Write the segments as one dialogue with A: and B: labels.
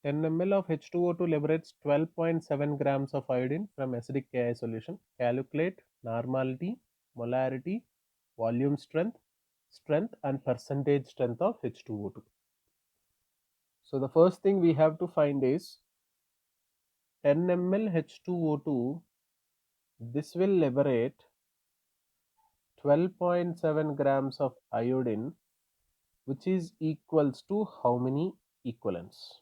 A: 10 ml of H2O2 liberates 12.7 grams of iodine from acidic KI solution. Calculate normality, molarity, volume strength, and percentage strength of H2O2. So the first thing we have to find is 10 ml H2O2, this will liberate 12.7 grams of iodine, which is equals to how many equivalents?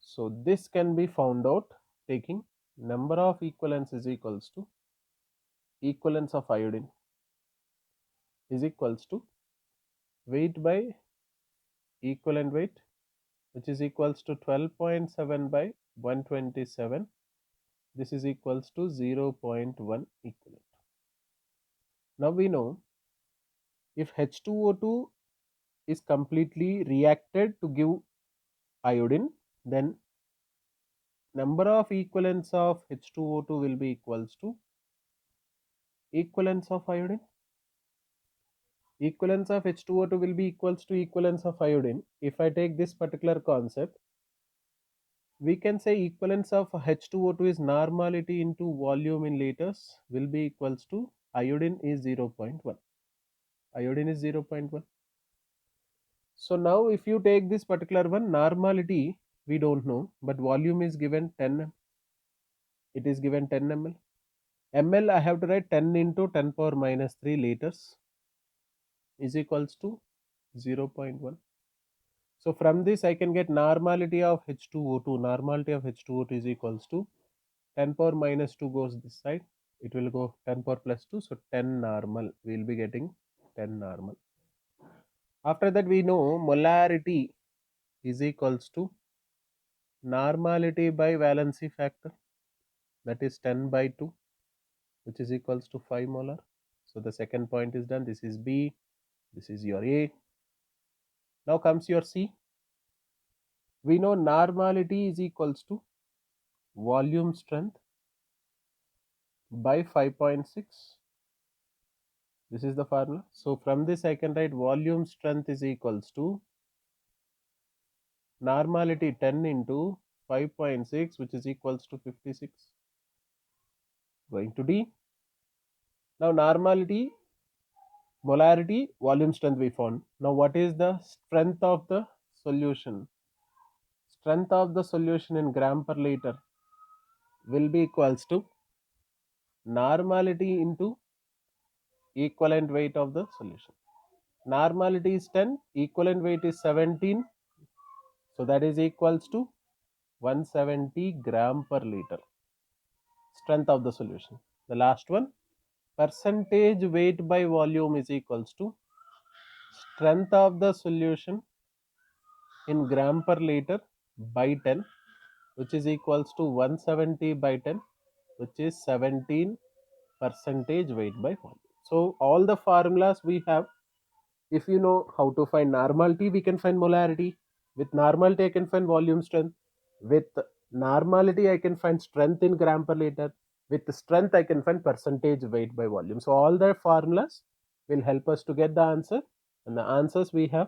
A: So this can be found out taking number of equivalents is equals to equivalents of iodine is equals to weight by equivalent weight, which is equals to 12.7 by 127. This is equals to 0.1 equivalent. Now we know if H2O2 is completely reacted to give iodine, then number of equivalents of H2O2 will be equals to equivalents of iodine. Equivalence of H2O2 will be equals to equivalence of iodine. If I take this particular concept, we can say equivalence of H2O2 is normality into volume in liters will be equals to iodine is 0.1. Iodine is 0.1. So now if you take this particular one, normality we don't know, but volume is given 10. It is given 10 ml. ml I have to write 10 into 10 power minus 3 liters is equals to 0.1. So from this I can get normality of H2O2. Normality of H2O2 is equals to 10 power minus 2 goes this side. It will go 10 power plus 2. So 10 normal. We will be getting 10 normal. After that we know molarity is equals to normality by valency factor. That is 10 by 2, which is equals to 5 molar. So the second point is done. This is B. This is your A. Now comes your C. We know normality is equals to volume strength by 5.6. This is the formula. So from this I can write volume strength is equals to normality 10 into 5.6, which is equals to 56. Going to D. Now normality, molarity, volume strength we found. Now what is the strength of the solution? Strength of the solution in gram per liter will be equals to normality into equivalent weight of the solution. Normality is 10, equivalent weight is 17. So that is equals to 170 gram per liter. Strength of the solution. The last one, percentage weight by volume is equals to strength of the solution in gram per liter by 10, which is equals to 170 by 10, which is 17 percentage weight by volume. So all the formulas we have, if you know how to find normality, we can find molarity. With normality I can find volume strength. With normality I can find strength in gram per liter. With strength I can find percentage weight by volume. So all the formulas will help us to get the answer, and the answers we have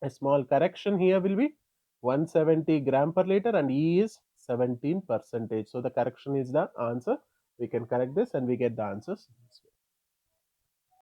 A: a small correction here will be 170 gram per liter and E is 17 percentage. So the correction is the answer. We can correct this and we get the answers.